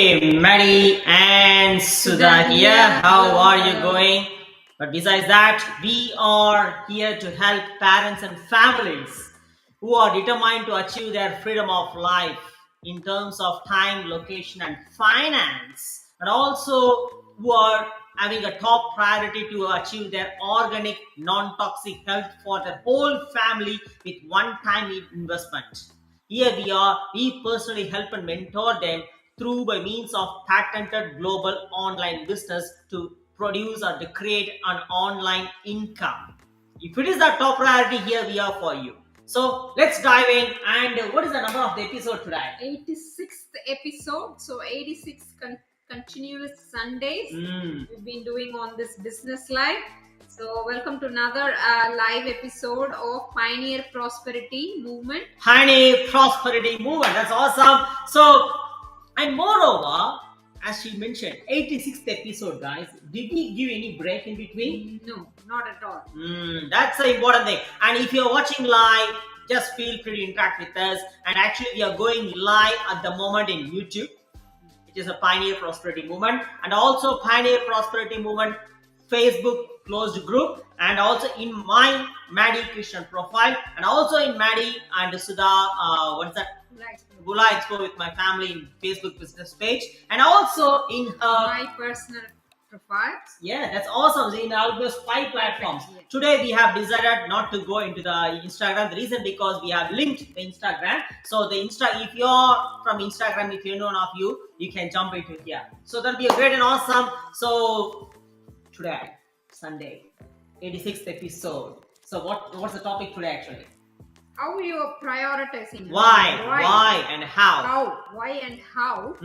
Hey, Maddie and Sudha here. How are you going? But besides that, we are here to help parents and families who are determined to achieve their freedom of life in terms of time, location, and finance, and also who are having a top priority to achieve their organic, non-toxic health for their whole family with one-time investment. Here we personally help and mentor them through by means of patented global online business to produce or to create an online income. If it is the top priority, here we are for you. So let's dive in. And what is the number of the episode today? 86th episode. So 86 continuous Sundays we've been doing on this business live. So welcome to another live episode of Pioneer Prosperity Movement. Pioneer Prosperity Movement. That's awesome. So, and moreover, as she mentioned, 86th episode, guys. Did we give any break in between? No, not at all. That's the important thing. And if you're watching live, just feel free to interact with us. And actually, we are going live at the moment in YouTube, which is a Pioneer Prosperity Movement, and also Pioneer Prosperity Movement Facebook closed group, and also in my Maddie Christian profile, and also in Maddie and Sudha, what's that? Gula Expo with my family in Facebook business page, and also in my personal profile. Yeah, that's awesome. In almost 5 platforms. Yeah. Today we have decided not to go into the Instagram. The reason because we have linked the Instagram. So the if you're from Instagram, if you're none of you, you can jump into here. So that'll be a great and awesome. So today, Sunday, 86th episode. So what's the topic today actually? How you are prioritizing? Why and how? Why and how?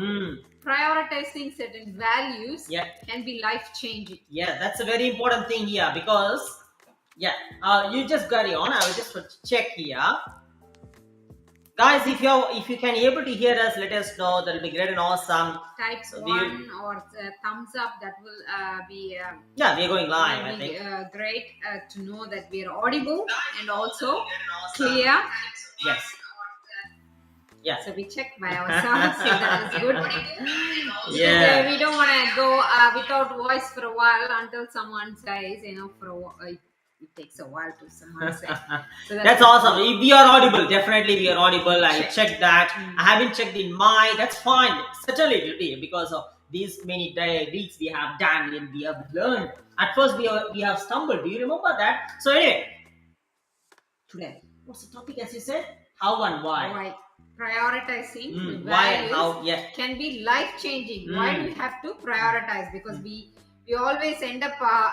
Prioritizing certain values can be life-changing. Yeah, that's a very important thing here because, you just carry on. I will just check here. Guys, if you can able to hear us, let us know. That'll be great and awesome. Type so 1 or thumbs up. That will be. We are going live. I think. Great to know that we are audible and also clear. Yes. Yeah. So we check by ourselves if that is good. Yeah. We don't want to go without voice for a while until someone says, for a while. It takes a while to someone say. So that's awesome. If we are audible, definitely we are audible. I checked that. I haven't checked in my. That's fine. Certainly it will be because of these many weeks we have done and we have learned. At first we have stumbled. Do you remember that? So anyway, today, what's the topic as you said? How and why? Why? Prioritizing why and how? Can be life changing. Why do we have to prioritize? Because we always end up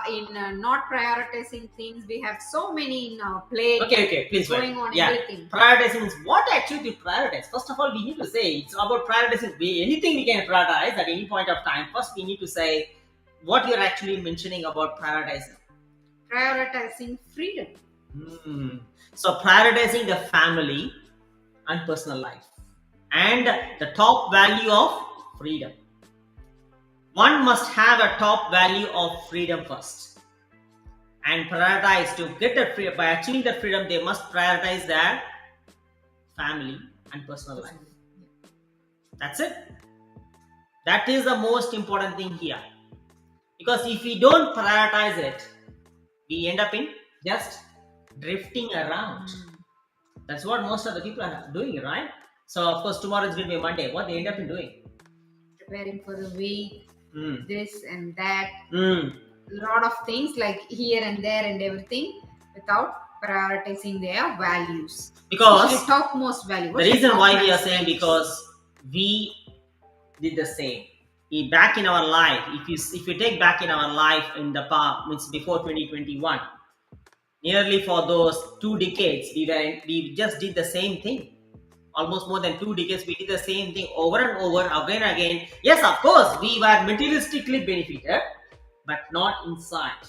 in not prioritizing things. We have so many in our plate. Okay, please going on everything. Prioritizing is what actually to prioritize. First of all, we need to say it's about prioritizing. Anything we can prioritize at any point of time. First, we need to say what you're actually mentioning about prioritizing. Prioritizing freedom. So prioritizing the family and personal life and the top value of freedom. One must have a top value of freedom first and prioritize to get the freedom. By achieving the freedom, they must prioritize their family and personal life. That's it. That is the most important thing here. Because if we don't prioritize it, we end up in just drifting around. That's what most of the people are doing, right? So of course tomorrow is going to be Monday. What they end up in doing? Preparing for the week. This and that, lot of things like here and there and everything without prioritizing their values. Because topmost value. The reason why we are saying because we did the same. Back in our life, if you take back in our life in the past, means before 2021, nearly for those 2 decades, we just did the same thing. Almost more than 2 decades, we did the same thing over and over, again and again. Yes, of course, we were materialistically benefited, but not inside.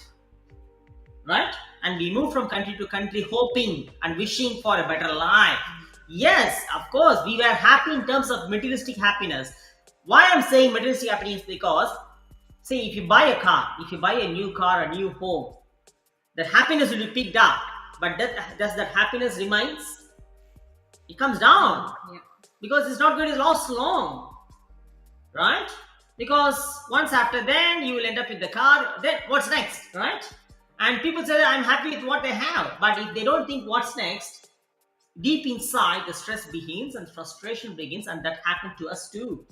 Right? And we moved from country to country hoping and wishing for a better life. Yes, of course, we were happy in terms of materialistic happiness. Why I'm saying materialistic happiness? Because, see, if you buy a car, if you buy a new car, a new home, the happiness will be picked up. But does that happiness remains? It comes down because it's not going to last long, right? Because once after then you will end up with the car, then what's next, right? And people say that I'm happy with what they have, but if they don't think what's next, deep inside the stress begins and frustration begins, and that happened to us too.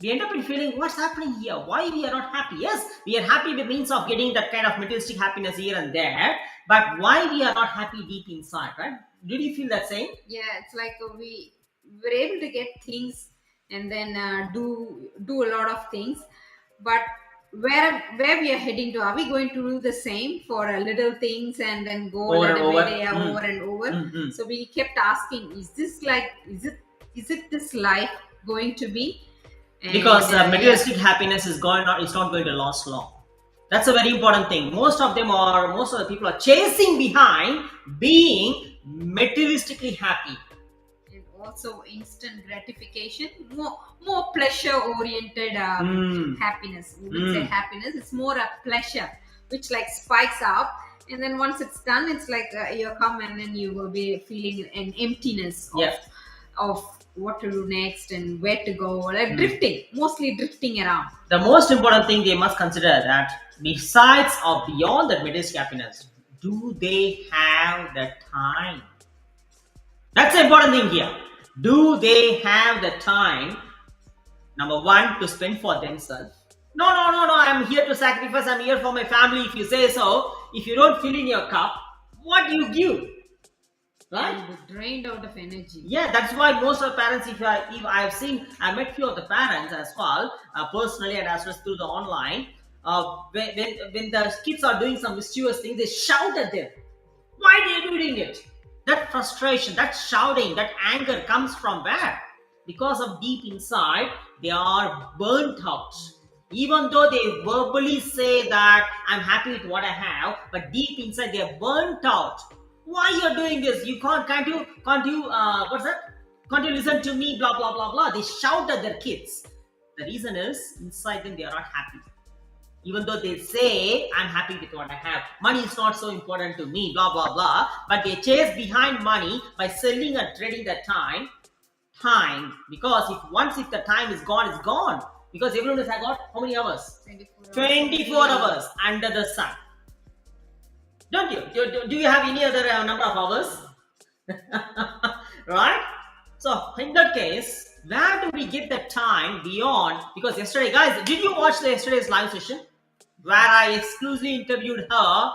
We end up in feeling what's happening here, why we are not happy. Yes, we are happy by means of getting that kind of materialistic happiness here and there, but why we are not happy deep inside, right? Did you feel that same? Yeah, it's like we were able to get things and then do a lot of things, but where we are heading to, are we going to do the same for little things and then go Over let and away over. they are over and over? So we kept asking, is it this life going to be? And, Because materialistic happiness is going not, it's not going to last long. That's a very important thing. Most of the people are chasing behind being materialistically happy. and also instant gratification, more pleasure oriented happiness. We would say happiness, it's more a pleasure which like spikes up, and then once it's done, it's like you come and then you will be feeling an emptiness of what to do next and where to go, like drifting, mostly drifting around. The most important thing they must consider that besides or beyond that materialistic happiness, do they have the time? That's the important thing here. Do they have the time, number one, to spend for themselves? No, I'm here to sacrifice, I'm here for my family. If you say so, if you don't fill in your cup, what do you give? Right? You'll be drained out of energy. Yeah, that's why most of the parents, if I have seen, I met few of the parents as well, personally and as well as through the online. When the kids are doing some mischievous thing, they shout at them. Why are they doing it? That frustration, that shouting, that anger comes from where? Because of deep inside, they are burnt out. Even though they verbally say that I'm happy with what I have, but deep inside they are burnt out. Why you're doing this? You can't you what's that? Can't you listen to me? Blah blah blah blah. They shout at their kids. The reason is inside them they are not happy. Even though they say I'm happy with what I have, money is not so important to me, blah blah blah, but they chase behind money by selling and trading their time, because if the time is gone, it's gone, because everyone has got how many hours? 24 hours under the sun. Don't you? Do you have any other number of hours? Right? So in that case, where do we get the time beyond? Because yesterday, guys, did you watch yesterday's live session where I exclusively interviewed her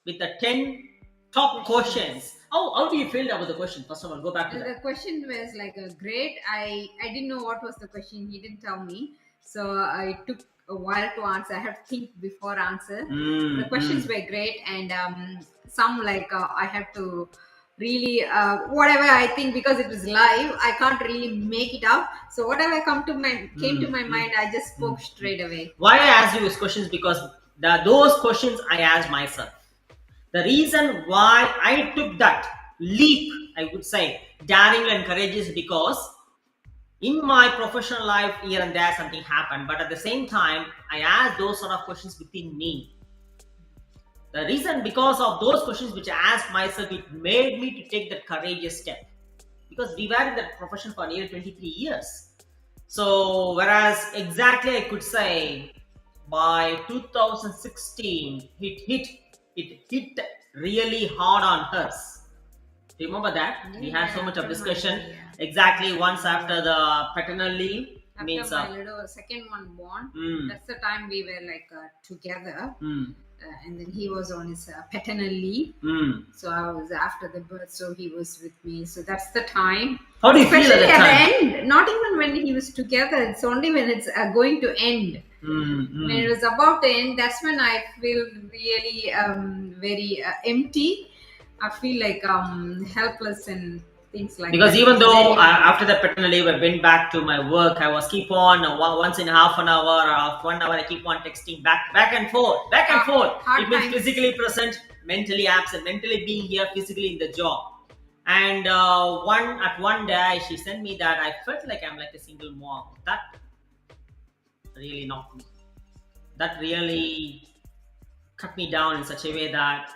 with the 10 top questions? How do you feel about the question? First of all, go back to that. The question was like great. I didn't know what was the question. He didn't tell me, so I took a while to answer. I have to think before answer. The questions were great, and some like I have to really whatever I think, because it was live, I can't really make it up. So whatever came to my mind, I just spoke straight away. Why I asked you these questions? Because those questions I asked myself. The reason why I took that leap, I would say, daring and courageous, because in my professional life, here and there, something happened. But at the same time, I asked those sort of questions within me. The reason, because of those questions which I asked myself, it made me to take that courageous step. Because we were in that profession for nearly 23 years. So, whereas exactly I could say by 2016, it hit really hard on us. Remember that? We had so much of discussion. Exactly once after the paternal leave. After my little second one born, that's the time we were like together. And then he was on his paternal leave. So I was after the birth, so he was with me. So that's the time. How do you feel at the time? The end, not even when he was together. It's only when it's going to end. When it was about to end, that's when I feel really very empty. I feel like helpless and things like because that. Even though after the paternal leave I went back to my work, I was keep on once in half an hour or after 1 hour I keep on texting back and forth. It means physically present, mentally absent, mentally being here, physically in the job. And one day she sent me that I felt like I'm like a single mom. That really knocked me. That really cut me down in such a way that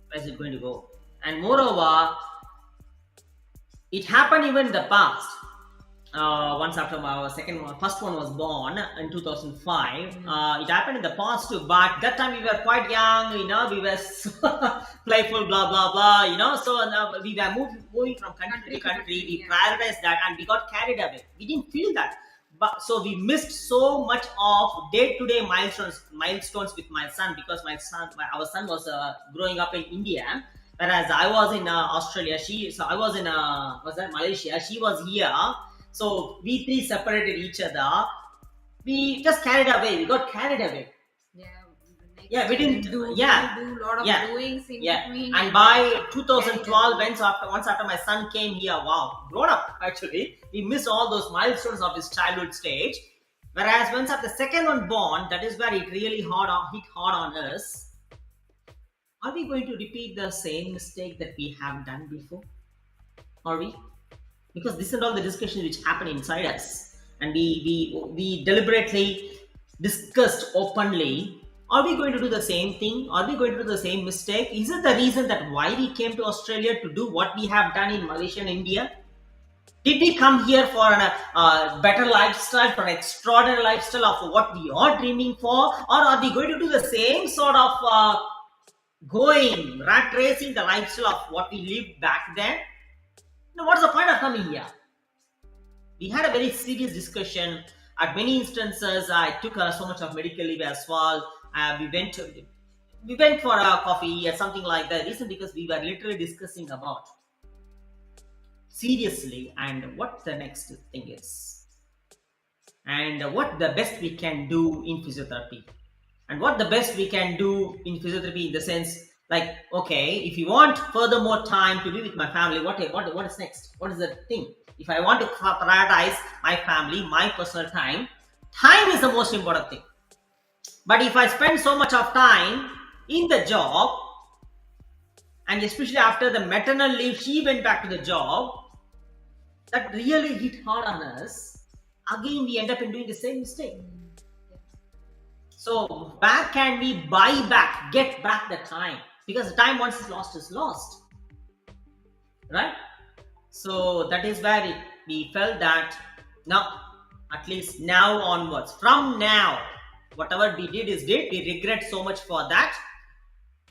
where is it going to go? And moreover, it happened even in the past. once after our first one was born in 2005. Mm. It happened in the past too, but that time we were quite young, we were so playful, blah blah blah, so we were moving from country to Country to country. country, We yeah. prioritized that and we got carried away. We didn't feel that, but so we missed so much of day-to-day milestones with my son, because our son was growing up in India, whereas I was in Australia. I was in was that Malaysia? She was here. So we three separated each other. We just carried away. We got carried away. Yeah, the next Yeah, we and then didn't. do Yeah, a lot of yeah, doings in yeah. between, And and by carried 2012, away. once after my son came here, wow, grown up actually. We missed all those milestones of his childhood stage. Whereas once after the second one born, that is where it really hit hard on us. Are we going to repeat the same mistake that we have done before? Are we? Because this and all the discussions which happen inside us, and we deliberately discussed openly, are we going to do the same thing? Are we going to do the same mistake? Is it the reason that why we came to Australia to do what we have done in Malaysia and India? Did we come here for a better lifestyle, for an extraordinary lifestyle of what we are dreaming for, or are we going to do the same sort of going rat racing the lifestyle of what we lived back then? Now, what's the point of coming here? We had a very serious discussion. At many instances, I took so much of medical leave as well. We went for a coffee or something like that. Reason because we were literally discussing about seriously and what the next thing is, and what the best we can do in physiotherapy, and what the best we can do in physiotherapy in the sense, like, okay, if you want further more time to be with my family, what is next? What is the thing? If I want to prioritize my family, my personal time is the most important thing. But if I spend so much of time in the job, and especially after the maternal leave, she went back to the job, that really hit hard on us. Again, we end up in doing the same mistake. So where can we get back the time? Because the time once is lost, right? So that is where we felt that now, at least now onwards, from now, whatever we did is did. We regret so much for that.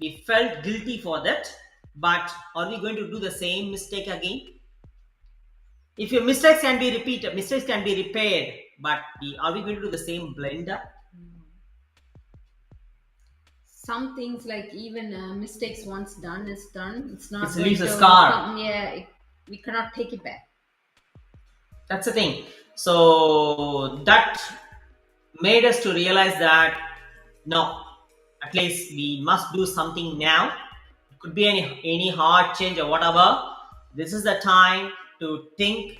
We felt guilty for that. But are we going to do the same mistake again? If your mistakes can be repeated, mistakes can be repaired, but are we going to do the same blender? Some things, like even mistakes once done is done. It's not It going leaves a to scar. come, yeah, we cannot take it back. That's the thing. So that made us to realize that no, at least we must do something now. It could be any hard change or whatever. This is the time to think,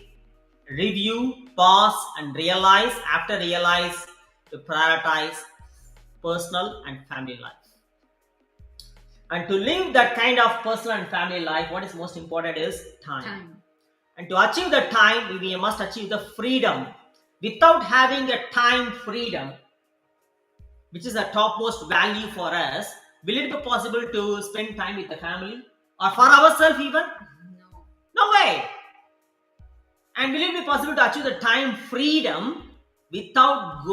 review, pause, and realize. After realize, to prioritize personal and family life. And to live that kind of personal and family life, what is most important is time. And to achieve the time, we must achieve the freedom. Without having a time freedom, which is a topmost value for us, will it be possible to spend time with the family or for ourselves even? No. No way. And will it be possible to achieve the time freedom without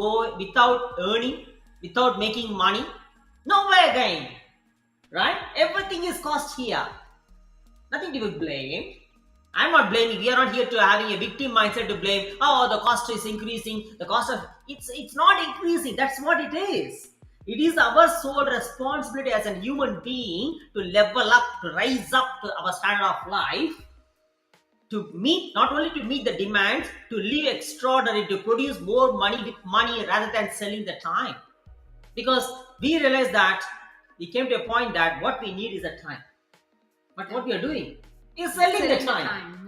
earning, without making money? No way again. Right? Everything is cost here. Nothing to be blamed. I'm not blaming. We are not here to having a victim mindset to blame. Oh, the cost is increasing. The cost of it's not increasing. That's what it is. It is our sole responsibility as a human being to level up, to rise up to our standard of life, to meet, not only to meet the demands, to live extraordinary, to produce more money with money rather than selling the time. Because we realize that we came to a point that what we need is a time. But what we are doing is selling the time.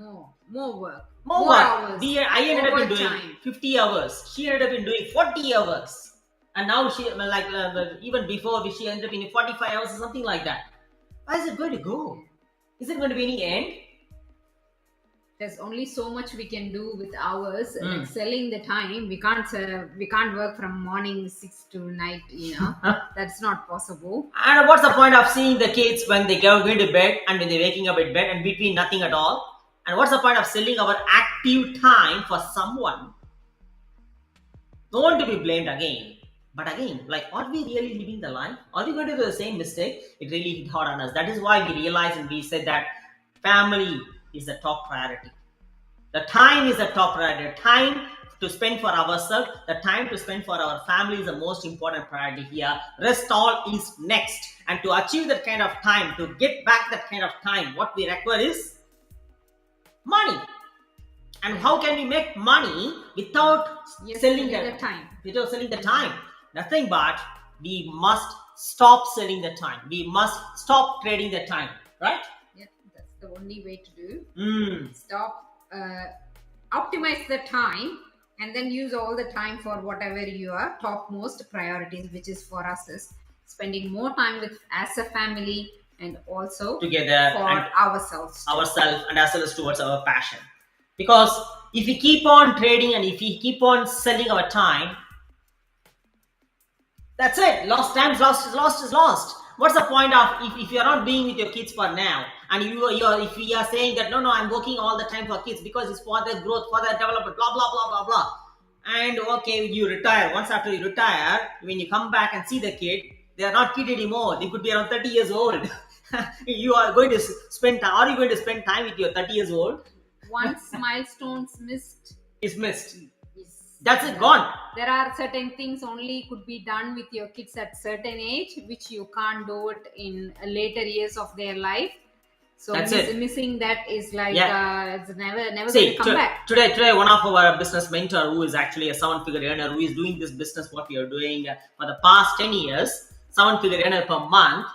More work. More hours. I ended up in doing Overtime. 50 hours. She ended up in doing 40 hours. And now she, even before, she ended up in 45 hours or something like that. Where is it going to go? Is it going to be any end? There's only so much we can do with hours. Like selling the time, we can't work from morning 6 to night. That's not possible. And what's the point of seeing the kids when they go going to bed and when they're waking up at bed and between nothing at all? And what's the point of selling our active time for someone? No one to be blamed again. But again, like, are we really living the life? Are we going to do the same mistake? It really hit hard on us. That is why we realized and we said that family is the top priority. The time is the top priority. The time to spend for ourselves, the time to spend for our family is the most important priority here. Rest all is next. And to achieve that kind of time, to get back that kind of time, what we require is money. And how can we make money without selling the time? Without selling the time, nothing but we must stop selling the time. We must stop trading the time, right? Yeah, that's the only way to do. Stop, optimize the time, and then use all the time for whatever your topmost priorities, which is for us is spending more time with as a family and also together for and ourselves and as well as towards our passion. Because if we keep on trading and if we keep on selling our time, that's it. Lost times, lost is lost is lost. What's the point of if you're not being with your kids for now, and you're if we are saying that no, I'm working all the time for kids because it's for their growth, for their development, blah blah blah blah blah. And okay, you retire. Once after you retire, when you come back and see the kid, they are not kid anymore. They could be around 30 years old. You are going to spend time. Are you going to spend time with your 30 years old? Once milestones missed is missed. That's it, gone. There are certain things only could be done with your kids at certain age, which you can't do it in later years of their life. So missing that is like it's never going to come back. Today, one of our business mentor, who is actually a 7-figure earner, who is doing this business what we are doing for the past 10 years, 7-figure earner per month,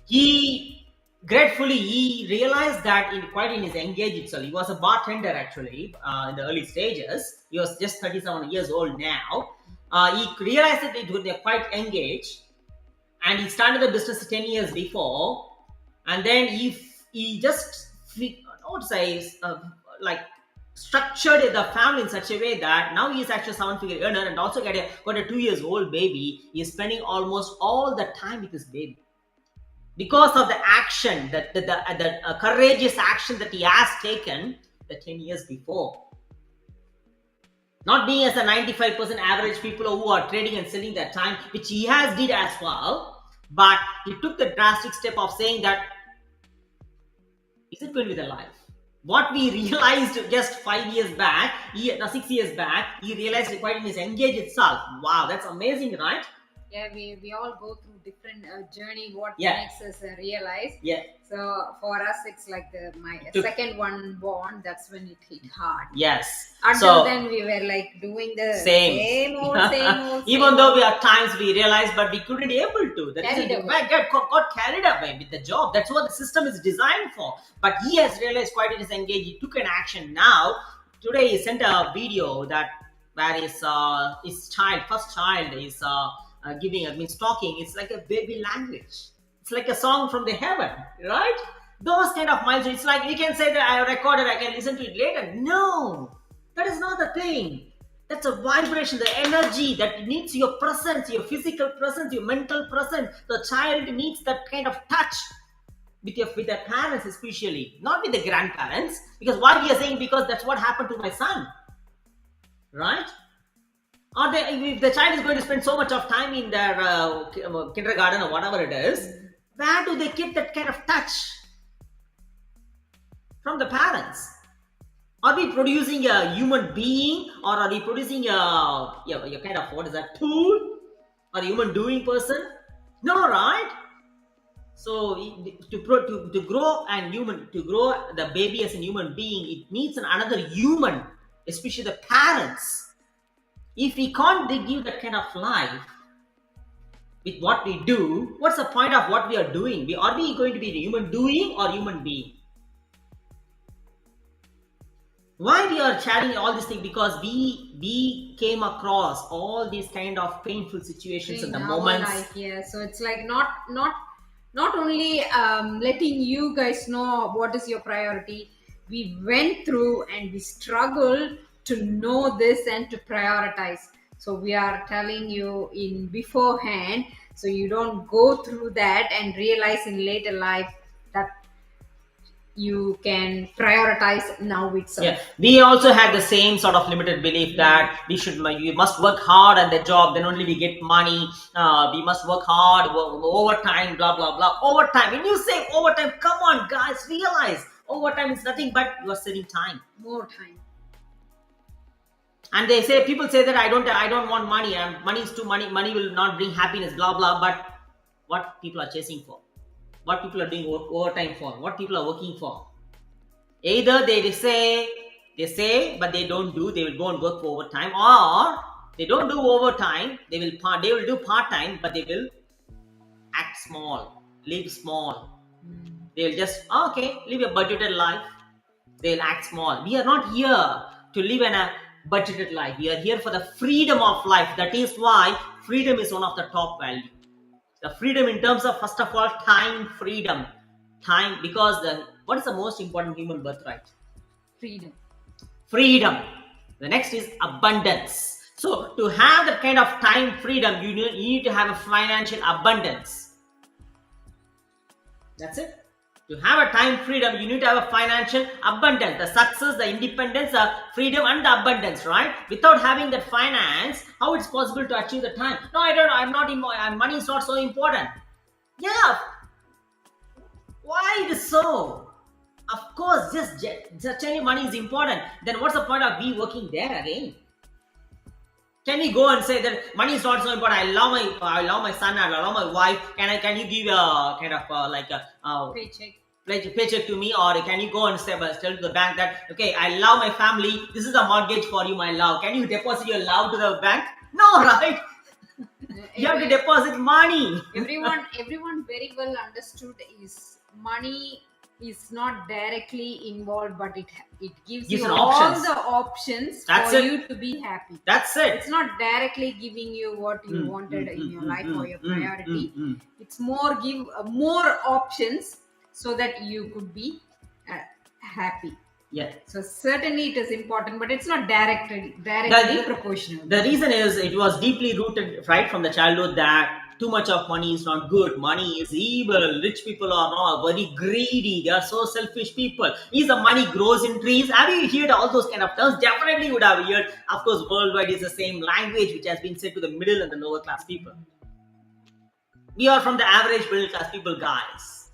he realized that in his engage itself, he was a bartender actually in the early stages. He was just 37 years old now. He realized that it would be quite engaged, and he started the business 10 years before. And then he just, I would say, like structured the family in such a way that now he is actually a 7-figure earner and also got a 2-year-old baby. He is spending almost all the time with his baby, because of the action, the courageous action that he has taken the 10 years before. Not being as a 95% average people who are trading and selling their time, which he has did as well, but he took the drastic step of saying that, is it going to be the life? What we realized just 5 years back, 6 years back, he realized quite in his engage itself. Wow, that's amazing, right? Yeah, we all go through different journey. What makes us realize? Yeah. So for us, it's like my second one born. That's when it hit hard. Yes. Until then, we were like doing the same old. Even though we at times we realized, but we couldn't able to. That got carried away with the job. That's what the system is designed for. But he has realized quite in his engage. He took an action. Now, today he sent a video that where his first child is talking. It's like a baby language. It's like a song from the heaven, right? Those kind of milestones. It's like we can say that I recorded, I can listen to it later. No, that is not the thing. That's a vibration, the energy that needs your presence, your physical presence, your mental presence. The child needs that kind of touch with their parents, especially, not with the grandparents. Because why we are saying, because that's what happened to my son, right? Or if the child is going to spend so much of time in their kindergarten or whatever it is, where do they get that kind of touch from the parents? Are we producing a human being, or are we producing a kind of, what is that, tool, or a human doing person? No, right? So to grow the baby as a human being, it needs another human, especially the parents. If we can't give that kind of life with what we do, what's the point of what we are doing? Are we going to be a human doing or human being? Why we are sharing all these things? Because we came across all these kind of painful situations in the moments. So it's like not only letting you guys know what is your priority. We went through and we struggled to know this and to prioritize. So we are telling you in beforehand, so you don't go through that and realize in later life that you can prioritize now itself. Yeah, we also had the same sort of limited belief that we must work hard at the job, then only we get money. We must work hard, overtime, blah blah blah. Overtime. When you say overtime, come on, guys, realize overtime is nothing but you are saving time. More time. And people say that I don't want money. Money is too money. Money will not bring happiness. Blah blah. But what people are chasing for, what people are doing overtime for, what people are working for. Either they say, but they don't do. They will go and work for overtime, or they don't do overtime. They will do part time, but they will act small, live small. They will just live a budgeted life. They'll act small. We are not here to live in a budgeted life. We are here for the freedom of life. That is why freedom is one of the top value. The freedom in terms of, first of all, time freedom. Time, because what is the most important human birthright? Freedom. The next is abundance. So to have that kind of time freedom, you need to have a financial abundance. That's it. To have a time freedom, you need to have a financial abundance. The success, the independence, the freedom, and the abundance, right? Without having that finance, how it's possible to achieve the time? No, I don't know. Money is not so important. Yeah. Why it is so? Of course, just telling money is important. Then what's the point of we working there again? Can we go and say that money is not so important? I love my son, I love my wife. Can you give a kind of paycheck to me, or can you go and tell to the bank that I love my family. This is a mortgage for you, my love. Can you deposit your love to the bank? No, right? You have to deposit money. Everyone very well understood is money is not directly involved, but it gives you all the options for you to be happy. That's it. It's not directly giving you what you wanted in your life or your priority. It's more give more options so that you could be happy. Yeah. So certainly it is important, but it's not directly proportional. The reason is it was deeply rooted right from the childhood that too much of money is not good. Money is evil. Rich people are not very greedy. They are so selfish people. Is the money grows in trees? Have you heard all those kind of terms? Definitely would have heard. Of course, worldwide is the same language which has been said to the middle and the lower class people. We are from the average middle class people, guys.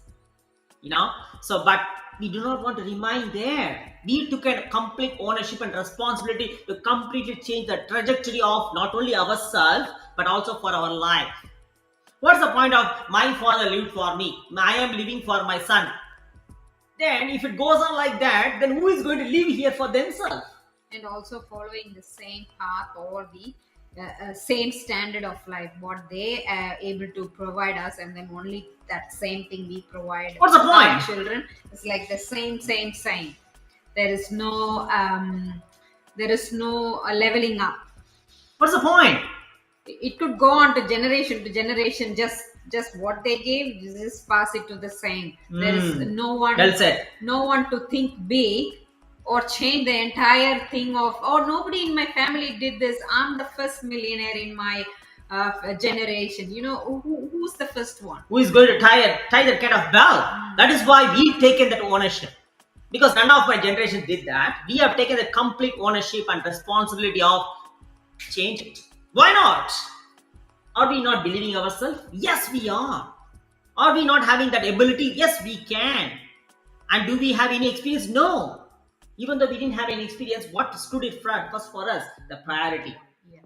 So, but we do not want to remain there. We took a complete ownership and responsibility to completely change the trajectory of not only ourselves, but also for our life. What's the point of my father lived for me? I am living for my son. Then if it goes on like that, then who is going to live here for themselves? And also following the same path or the same standard of life, what they are able to provide us, and then only that same thing we provide. What's the point? Our children. It's like the same. There is no leveling up. What's the point? It could go on to generation, just what they gave, just pass it to the same. There is no one to think big or change the entire thing of, nobody in my family did this, I'm the first millionaire in my generation. Who's the first one? Who is going to tie that kind of bell? That is why we've taken that ownership. Because none of my generation did that. We have taken the complete ownership and responsibility of change it. Why not? Are we not believing ourselves? Yes, we are. Are we not having that ability? Yes, we can. And do we have any experience? No. Even though we didn't have any experience, what stood it first for us? The priority. Yeah.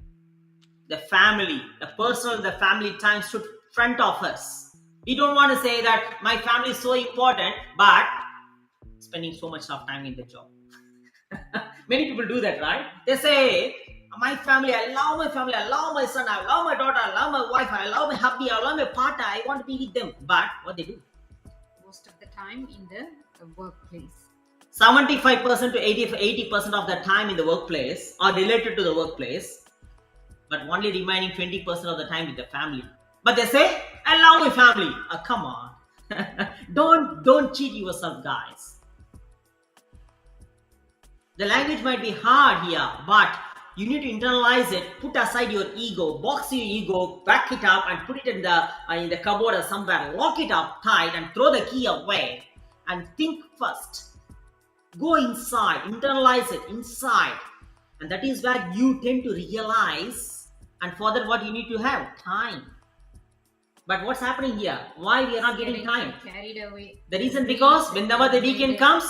The family, the personal, the family time stood front of us. We don't want to say that my family is so important, but spending so much of time in the job. Many people do that, right? They say, my family, I love my family, I love my son, I love my daughter, I love my wife, I love my hubby, I love my partner, I want to be with them. But what they do? Most of the time in the workplace. 75% to 80% of the time in the workplace are related to the workplace, but only remaining 20% of the time with the family. But they say, I love my family. Come on. Don't cheat yourself, guys. The language might be hard here, but you need to internalize it, put aside your ego, box your ego, back it up and put it in the cupboard or somewhere, lock it up tight and throw the key away and think first. Go inside, internalize it inside. And that is where you tend to realize, and for that, what you need to have? Time. But what's happening here? Why we are not getting time? Carried away. The reason because whenever the weekend comes,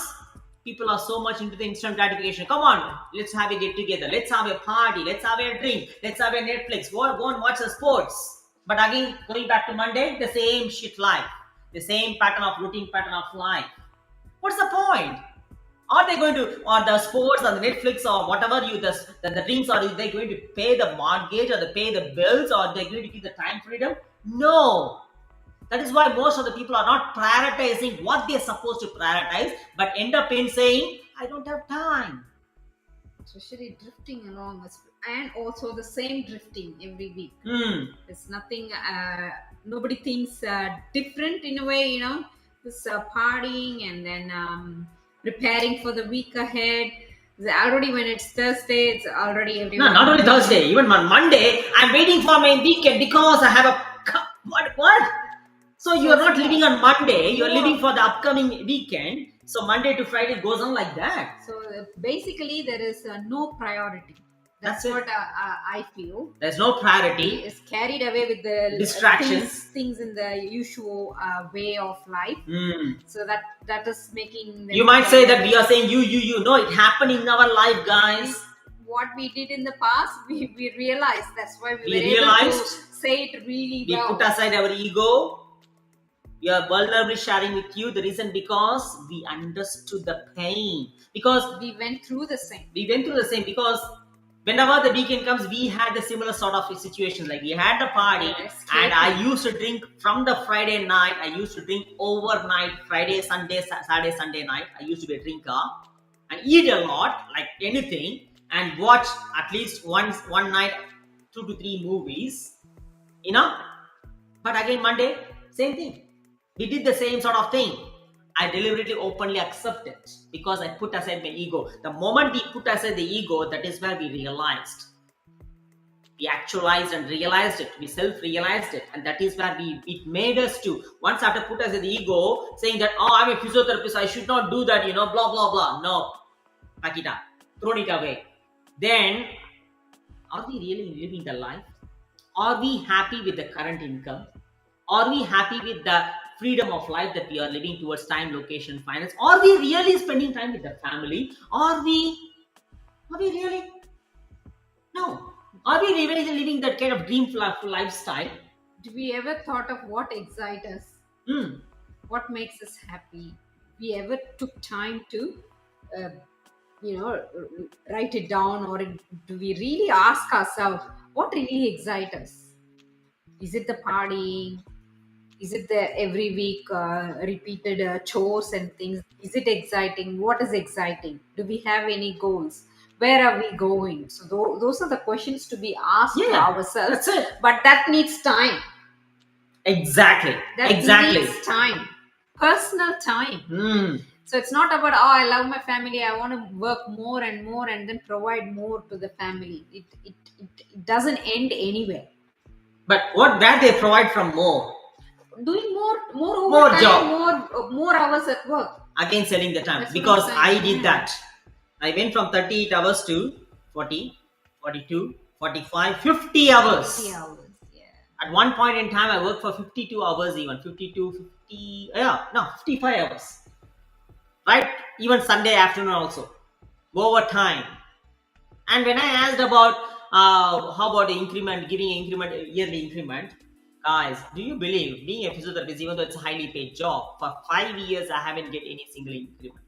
people are so much into the instant gratification. Come on, let's have a get together. Let's have a party. Let's have a drink. Let's have a Netflix. Go and watch the sports. But again, going back to Monday, the same shit life. The same routine pattern of life. What's the point? Are they going to, or the sports or the Netflix or whatever the drinks, or are they going to pay the mortgage or they pay the bills, or they're going to keep the time freedom? No. That is why most of the people are not prioritizing what they're supposed to prioritize, but end up in saying, I don't have time. Especially drifting along, and also the same drifting every week. It's nothing, nobody thinks different in a way, this partying and then preparing for the week ahead. Already when it's Thursday, it's already everyone. No, not only Thursday, even on Monday, I'm waiting for my weekend because I have what? So you're not living on Monday, you're living for the upcoming weekend. So Monday to Friday goes on like that. So basically, there is no priority. That's what I feel. There's no priority. It's carried away with the distractions, things in the usual way of life. So that is making. You might say that we are saying you. No, it happened in our life, guys. What we did in the past, we realized. That's why we were able to say it really well. We put aside our ego. We are vulnerably sharing with you. The reason because we understood the pain. Because we went through the same. Because whenever the weekend comes, we had the similar sort of situation. Like we had the party, and I used to drink from the Friday night. I used to drink overnight, Friday, Sunday, Saturday, Sunday night. I used to be a drinker and eat a lot, like anything, and watch at least one night, 2 to 3 movies. But again, Monday, same thing. We did the same sort of thing. I deliberately, openly accept it because I put aside my ego. The moment we put aside the ego, that is where we realized. We actualized and realized it. We self-realized it. And that is where it made us to, once after put aside the ego, saying that, I'm a physiotherapist, I should not do that, blah, blah, blah. No. Pack it up. Throw it away. Then, are we really living the life? Are we happy with the current income? Are we happy with the freedom of life that we are living towards time, location, finance? Are we really spending time with the family? Are we really? No. Are we really living that kind of dream lifestyle? Do we ever thought of what excites us? What makes us happy? We ever took time to, write it down, or do we really ask ourselves what really excites us? Is it the party? Is it the every week repeated chores and things? Is it exciting? What is exciting? Do we have any goals? Where are we going? So those are the questions to be asked to ourselves. That's it. But that needs time. Exactly. That needs time. Personal time. So it's not about, I love my family, I want to work more and more and then provide more to the family. It doesn't end anywhere. But where they provide from more? Doing more overtime, job, more hours at work. Again, selling the time. Because I did that. I went from 38 hours to 40, 42, 45, 50 hours. 50 hours, yeah. At one point in time, I worked for 52 hours even. 55 hours. Right? Even Sunday afternoon also. Overtime. And when I asked about how about the increment, giving yearly increment, guys, do you believe being a physiotherapist, even though it's a highly paid job, for 5 years I haven't get any single increment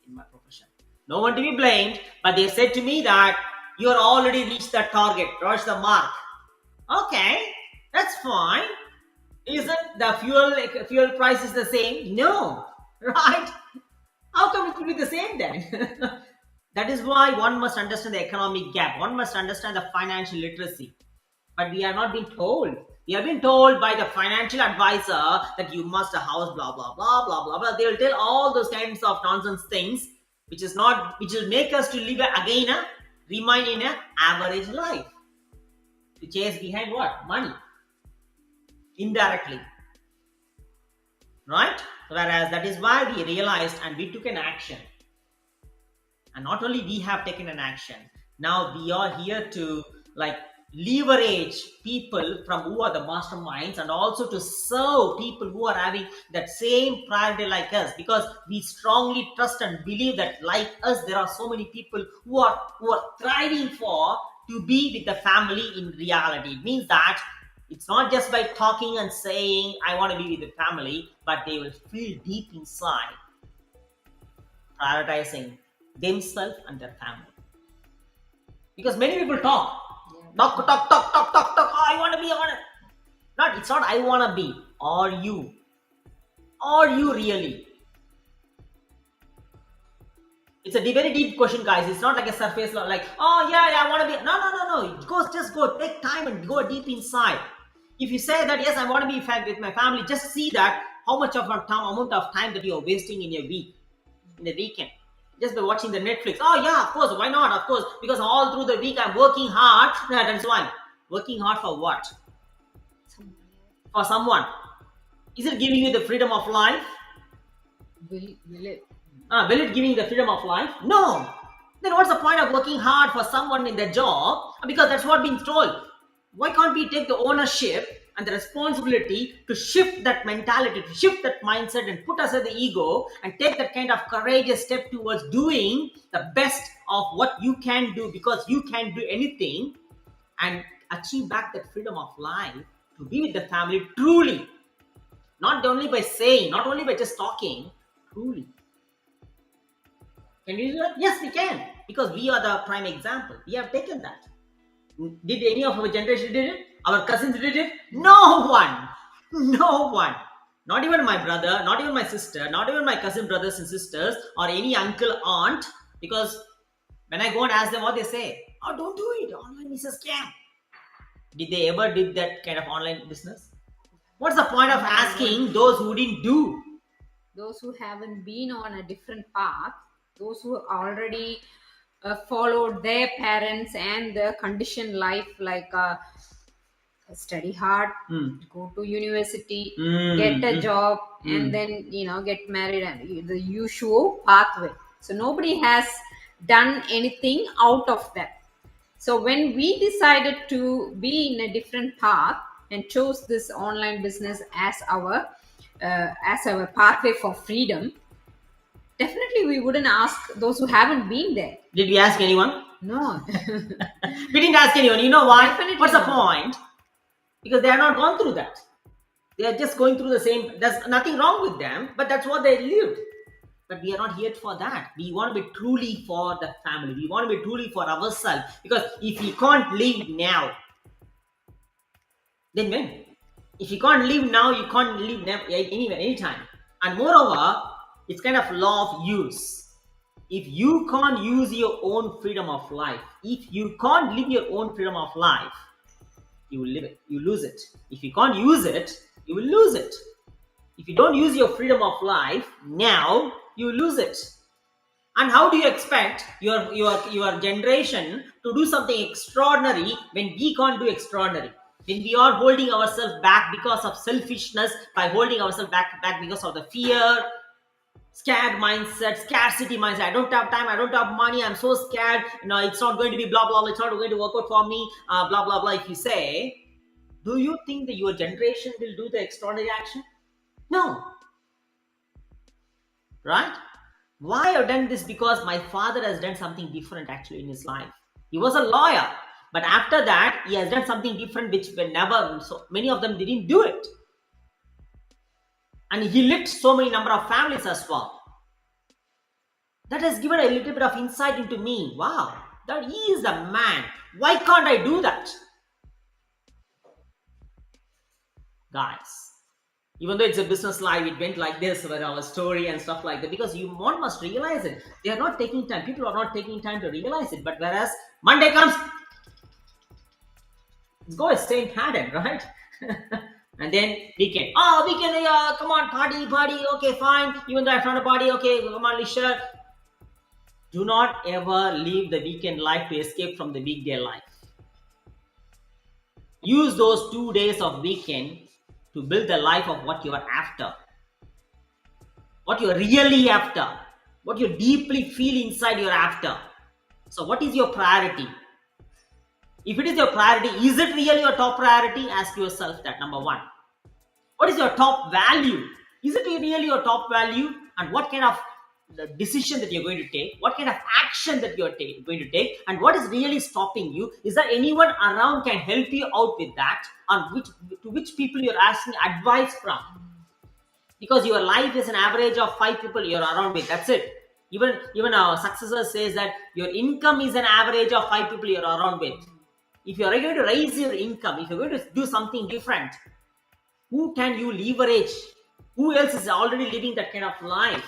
in my profession. No one to be blamed, but they said to me that you are already reached the target, reached the mark. Okay, that's fine. Isn't the fuel price is the same? No, right? How come it will be the same then? That is why one must understand the economic gap. One must understand the financial literacy. But we are not being told. We have been told by the financial advisor that you must a house, blah, blah, blah, blah, blah, blah. They will tell all those kinds of nonsense things, which will make us to live remain in an average life. To chase behind what? Money. Indirectly. Right? Whereas that is why we realized and we took an action. And not only we have taken an action, now we are here to like leverage people from who are the masterminds, and also to serve people who are having that same priority like us, because we strongly trust and believe that like us there are so many people who are thriving for to be with the family in reality. It means that it's not just by talking and saying I want to be with the family, but they will feel deep inside prioritizing themselves and their family. Because many people talk, talk. Oh, I want to be, I want to. Not, it's not I want to be. Are you? Are you really? It's a very deep question, guys. It's not like a surface like, oh yeah, I want to be. No. Just go. Take time and go deep inside. If you say that yes, I want to be with my family, just see that how much of amount of time that you are wasting in a week, in the weekend, just by watching the Netflix. Oh yeah, of course, why not? Of course, because all through the week I'm working hard. That's why. Working hard for what? For someone. Is it giving you the freedom of life? Will it? Will it giving the freedom of life? No. Then what's the point of working hard for someone in their job? Because that's what being told. Why can't we take the ownership and the responsibility to shift that mentality, to shift that mindset, and put aside the ego and take that kind of courageous step towards doing the best of what you can do, because you can do anything, and achieve back that freedom of life to be with the family truly. Not only by saying, not only by just talking, truly. Can we do that? Yes, we can, because we are the prime example. We have taken that. Did any of our generation did it? Our cousins did it? No one. No one. Not even my brother, not even my sister, not even my cousin brothers and sisters, or any uncle, aunt. Because when I go and ask them what they say, oh, don't do it. Online is a scam. Did they ever did that kind of online business? What's the point of asking those who didn't do? Those who haven't been on a different path, those who already followed their parents and the conditioned life, like study hard, go to university, get a job, and then get married, and the usual pathway. So nobody has done anything out of that. So when we decided to be in a different path and chose this online business as our pathway for freedom, definitely we wouldn't ask those who haven't been there. Did we ask anyone? No. We didn't ask anyone. You know why? Definitely What's the not. point? Because they are not gone through that. They are just going through the same. There's nothing wrong with them, but that's what they lived. But we are not here for that. We want to be truly for the family. We want to be truly for ourselves. Because if we can't live now, then when? If you can't live now, you can't live anywhere, anytime. And moreover, it's kind of law of use. If you can't use your own freedom of life, if you can't live your own freedom of life, you will live it. You lose it. If you can't use it, you will lose it. If you don't use your freedom of life now, you lose it. And how do you expect your generation to do something extraordinary when we can't do extraordinary? When we are holding ourselves back because of selfishness, by holding ourselves back because of the fear, scared mindset, scarcity mindset. I don't have time, I don't have money, I'm so scared, it's not going to be blah blah, it's not going to work out for me, blah blah blah. If you say, do you think that your generation will do the extraordinary action? No. Right? Why I've done this? Because my father has done something different actually in his life. He was a lawyer, but after that he has done something different, which so many of them didn't do it. And he lit so many number of families as well. That has given a little bit of insight into me. Wow, that he is the man. Why can't I do that? Guys, even though it's a business live, it went like this with our story and stuff like that, because one must realize it. They are not taking time. People are not taking time to realize it. But whereas Monday comes, let's go as same pattern, right? And then weekend. Oh, weekend, come on, party, okay, fine. Even though I've not a party, okay, come on, Lisha. Do not ever leave the weekend life to escape from the weekday life. Use those 2 days of weekend to build the life of what you are after. what you're really after, what you deeply feel inside you're after. So, what is your priority? If it is your priority, is it really your top priority? Ask yourself that, number one. What is your top value? Is it really your top value? And what kind of the decision that you're going to take? What kind of action that you're going to take? And what is really stopping you? Is there anyone around can help you out with that? On which people you're asking advice from? Because your life is an average of 5 people you're around with. That's it. Even our successor says that your income is an average of 5 people you're around with. If you're going to raise your income, if you're going to do something different, who can you leverage? Who else is already living that kind of life?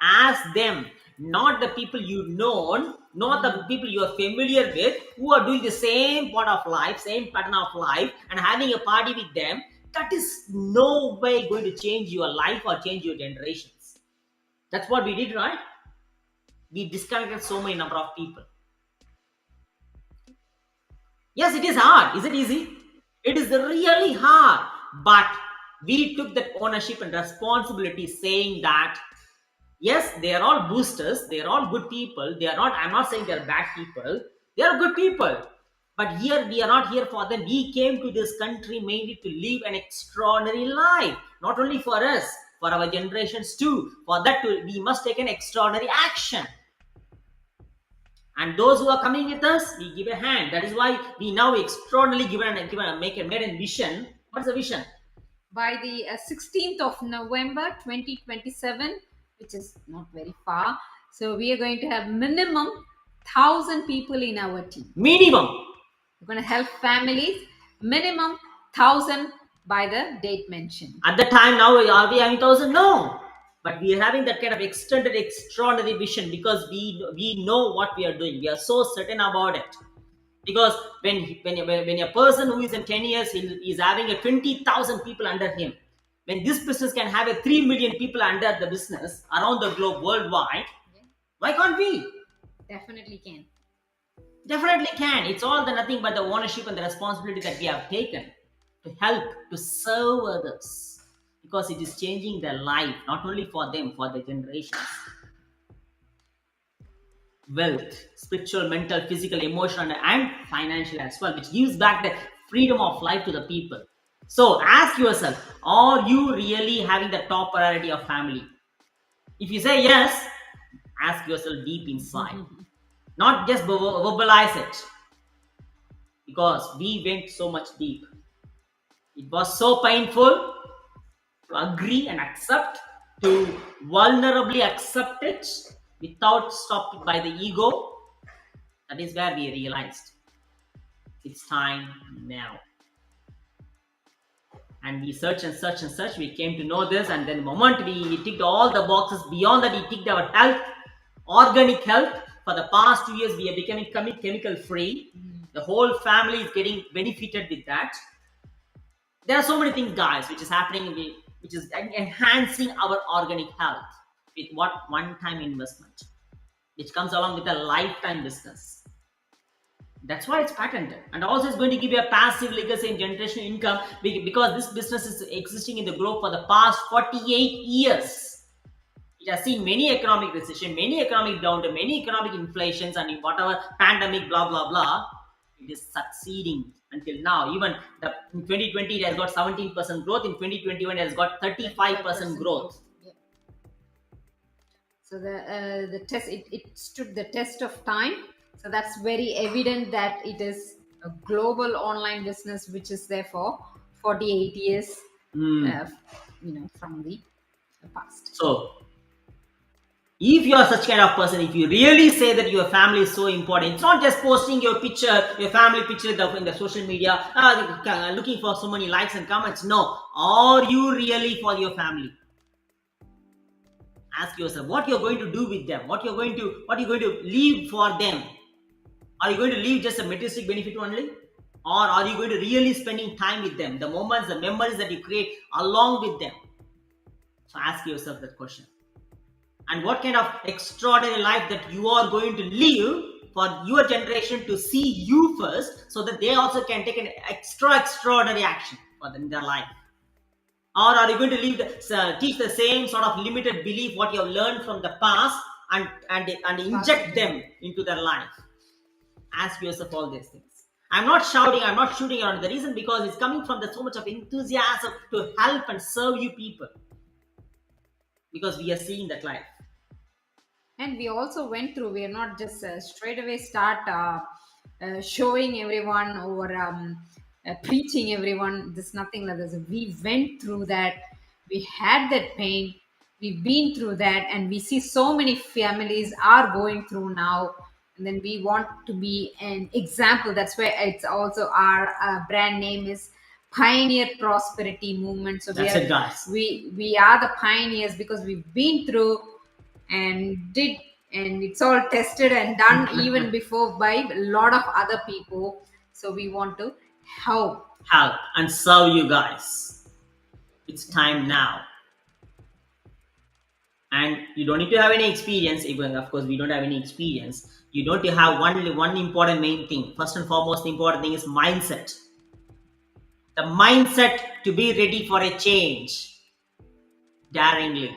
Ask them, not the people you know, not the people you are familiar with, who are doing the same part of life, same pattern of life, and having a party with them. That is no way going to change your life or change your generations. That's what we did, right? We disconnected so many number of people. Yes, it is hard. Is it easy? It is really hard. But we took that ownership and responsibility, saying that yes, they are all boosters, they are all good people. They are not, I'm not saying they are bad people, they are good people. But here we are not here for them. We came to this country mainly to live an extraordinary life, not only for us, for our generations too. For that too, we must take an extraordinary action. And those who are coming with us, we give a hand. That is why we now extraordinarily made a vision. What's the vision? By the 16th of November 2027, which is not very far. So we are going to have minimum 1,000 people in our team. Minimum. We're going to help families. Minimum 1,000 by the date mentioned. At the time now, are we having 1,000? No. But we are having that kind of extended, extraordinary vision because we know what we are doing. We are so certain about it. Because when a person who is in 10 years is having a 20,000 people under him, when this business can have a 3 million people under the business around the globe worldwide, why can't we? Definitely can. Definitely can. It's all the nothing but the ownership and the responsibility that we have taken to help, to serve others. Because it is changing their life, not only for them, for the generations. Wealth, spiritual, mental, physical, emotional, and financial as well, which gives back the freedom of life to the people. So ask yourself, are you really having the top priority of family? If you say yes, ask yourself deep inside. Not just verbalize it. Because we went so much deep. It was so painful to agree and accept, to vulnerably accept it without stopped by the ego. That is where we realized it's time now. And we search and search and search. We came to know this, and then the moment we ticked all the boxes, beyond that, we ticked our health, organic health. For the past 2 years, we are becoming chemical free. The whole family is getting benefited with that. There are so many things, guys, which is happening, which is enhancing our organic health with what one-time investment, which comes along with a lifetime business. That's why it's patented, and also it's going to give you a passive legacy and generational income because this business is existing in the globe for the past 48 years. It has seen many economic recession, many economic downturn, many economic inflations, and whatever pandemic, blah blah blah. It is succeeding until now. Even in 2020, it has got 17% growth. In 2021, it has got 35% growth. So the test it stood the test of time. So that's very evident that it is a global online business which is there for 48 years, from the past. So, if you are such kind of person, if you really say that your family is so important, it's not just posting your picture, your family picture in the social media, looking for so many likes and comments. No, are you really for your family? Ask yourself what you're going to do with them, what you're going to leave for them. Are you going to leave just a materialistic benefit only? Or are you going to really spending time with them, the moments, the memories that you create along with them? So ask yourself that question. And what kind of extraordinary life that you are going to live for your generation to see you first, so that they also can take an extraordinary action for them in their life. Or are you going to teach the same sort of limited belief what you have learned from the past, and inject them into their life? Ask yourself all these things. I'm not shouting, I'm not shooting around. The reason because it's coming from the so much of enthusiasm to help and serve you people, because we are seeing that life. And we also went through, we are not just straight away start showing everyone or preaching everyone. There's nothing like this. We went through that. We had that pain. We've been through that, and we see so many families are going through now. And then we want to be an example. That's why it's also our brand name is Pioneer Prosperity Movement. So That's it, guys. we are the pioneers because we've been through and did, and it's all tested and done even before by a lot of other people. So we want to help. Help and serve you guys. It's time now. And you don't need to have any experience. Even of course we don't have any experience. You don't have one important main thing. First and foremost, the important thing is mindset. The mindset to be ready for a change, daringly,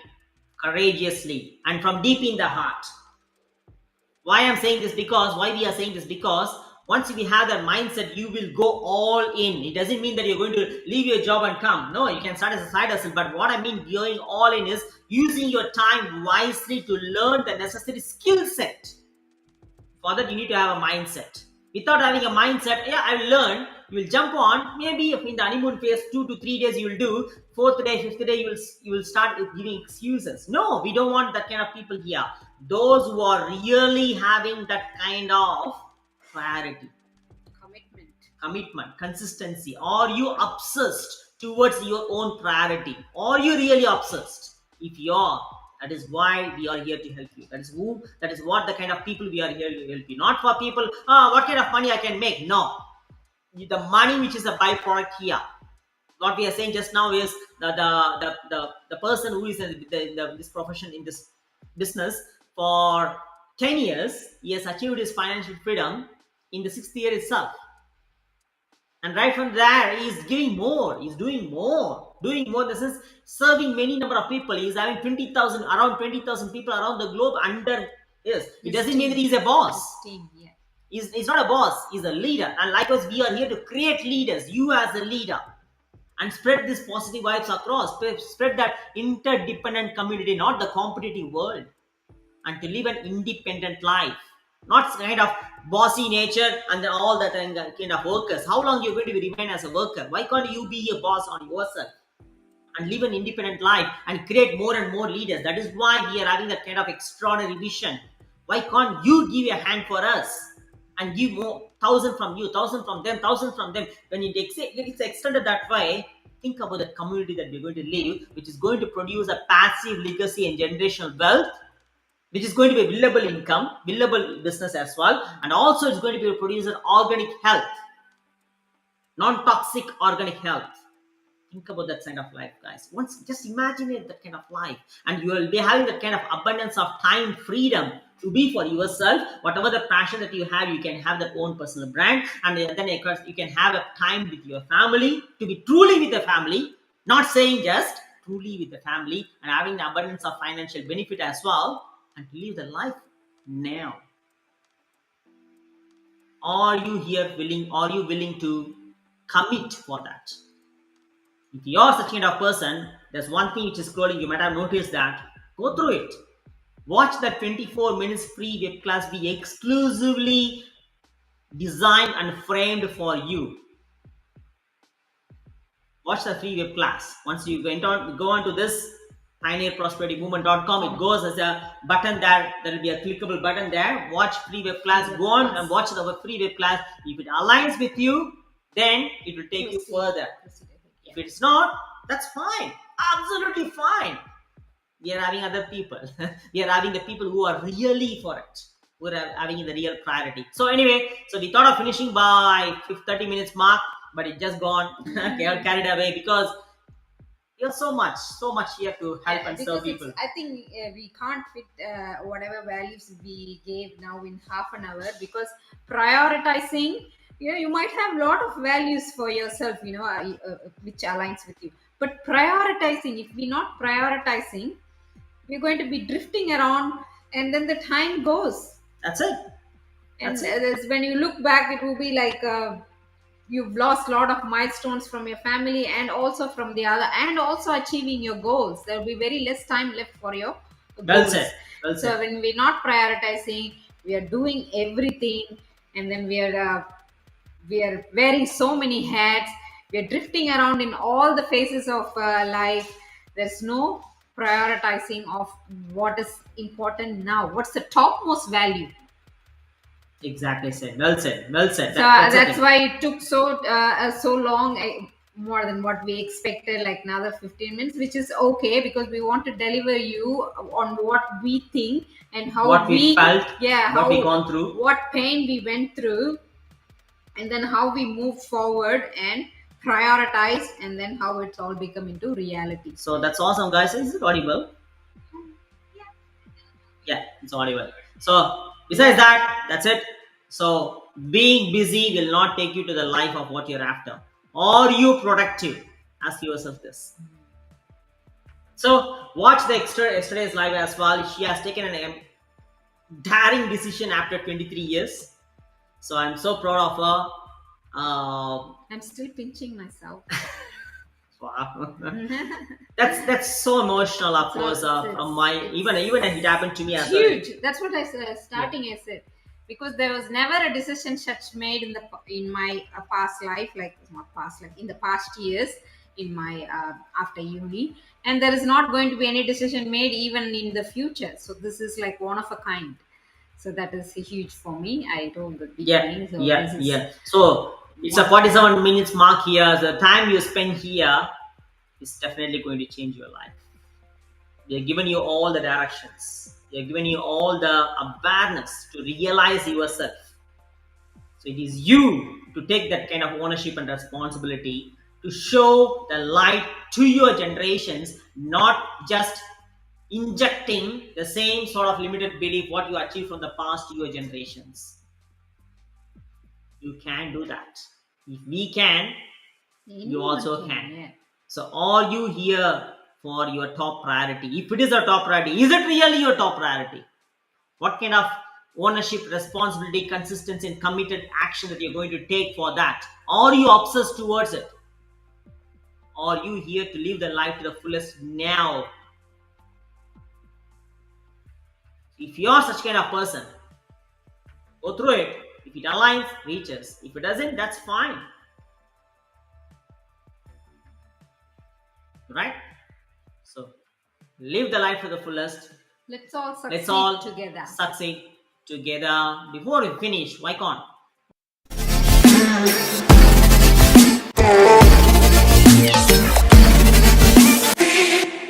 courageously, and from deep in the heart. Why I'm saying this, because why we are saying this, because once you have that mindset, you will go all in. It doesn't mean that you're going to leave your job and come. No, you can start as a side hustle. But what I mean going all in is using your time wisely to learn the necessary skill set. For that, you need to have a mindset. Without having a mindset, yeah, I will learn. You will jump on. Maybe in the honeymoon phase, 2 to 3 days you will do. Fourth day, fifth day, you will start giving excuses. No, we don't want that kind of people here. Those who are really having that kind of clarity, commitment, consistency. Are you obsessed towards your own priority? Are you really obsessed? If you are, that is why we are here to help you. That is what the kind of people we are here to help you. Not for people, what kind of money I can make. No. The money which is a byproduct here. What we are saying just now is the person who is in this profession, in this business for 10 years, he has achieved his financial freedom in the 6th year itself. And right from there, he's giving more. He's doing more. Doing more. This is serving many number of people. He's having 20,000, around 20,000 people around the globe under. Yes, it doesn't mean that he's a boss. Team, yeah. He's not a boss. He's a leader. And likewise, we are here to create leaders. You as a leader, and spread this positive vibes across. Spread that interdependent community, not the competitive world, and to live an independent life, not kind of bossy nature and then all that kind of workers. How long you're going to remain as a worker? Why can't you be a boss on yourself and live an independent life and create more and more leaders? That is why we are having that kind of extraordinary vision. Why can't you give a hand for us and give more, thousand from you, thousand from them, thousand from them? When it's extended that way, think about the community that we're going to live, which is going to produce a passive legacy and generational wealth, which is going to be a billable income, billable business as well, and also it's going to be produce an organic health, non-toxic organic health. Think about that kind of life, guys. Once just imagine it, that kind of life, and you will be having that kind of abundance of time, freedom to be for yourself. Whatever the passion that you have, you can have that own personal brand, and then of course you can have a time with your family, to be truly with the family, not saying just truly with the family, and having the abundance of financial benefit as well, and to live the life now. Are you here willing? Are you willing to commit for that? If you are such kind of person, there's one thing which is scrolling. You might have noticed that. Go through it. Watch that 24 minutes free web class be exclusively designed and framed for you. Watch the free web class. Once you go on to this pioneerprosperitymovement.com, it goes as a button there. There will be a clickable button there. Watch free web class. Go on and watch the free web class. If it aligns with you, then it will take you further. If it's not, that's fine. Absolutely fine. We are having other people. We are having the people who are really for it. Who are having the real priority. So anyway, so we thought of finishing by 30 minutes mark, but it just gone carried away, because you're so much here to help and serve people. I think we can't fit whatever values we gave now in half an hour, because prioritizing You might have a lot of values for yourself, which aligns with you. But prioritizing, if we're not prioritizing, we're going to be drifting around, and then the time goes. That's it. And That's it. when you look back, it will be like you've lost a lot of milestones from your family and also from the other, and also achieving your goals. There will be very less time left for your Well goals. said. Well So said. when we're not prioritizing, we are doing everything, and then we are wearing so many hats. We are drifting around in all the phases of life. There's no prioritizing of what is important now. What's the topmost value? Exactly said. Well said. Well said. So That's the that's thing. why it took so long, more than what we expected, like another 15 minutes, which is okay, because we want to deliver you on what we think and how What we felt, yeah, what we how, gone through. what pain we went through, and then how we move forward and prioritize, and then how it's all become into reality. So that's awesome, guys. Is it audible? Yeah, it's audible. So besides that, that's it. So being busy will not take you to the life of what you're after. Are you productive? Ask yourself this. So watch the yesterday's live as well. She has taken an daring decision after 23 years. So I'm so proud of her. I'm still pinching myself. Wow. that's so emotional, of course. From my even it happened to me as well. Huge. That's what I said starting. I said, because there was never a decision such made in my past life, like not past, like in the past years, in my after uni, and there is not going to be any decision made even in the future. So this is like one of a kind. So that is huge for me. I told the beginning. So this is Yeah. So it's a 47 minutes mark here. The time you spend here is definitely going to change your life. They're giving you all the directions. They're giving you all the awareness to realize yourself. So it is you to take that kind of ownership and responsibility to show the light to your generations, not just injecting the same sort of limited belief what you achieved from the past to your generations. You can do that. If we can, you also can. Yeah. So are you here for your top priority? If it is a top priority, is it really your top priority? What kind of ownership, responsibility, consistency, and committed action that you're going to take for that? Are you obsessed towards it? Are you here to live the life to the fullest now? If you are such kind of person, go through it. If it aligns, reaches. If it doesn't, that's fine. Right? So live the life to the fullest. Let's all together. Succeed together. Before we finish, why can't?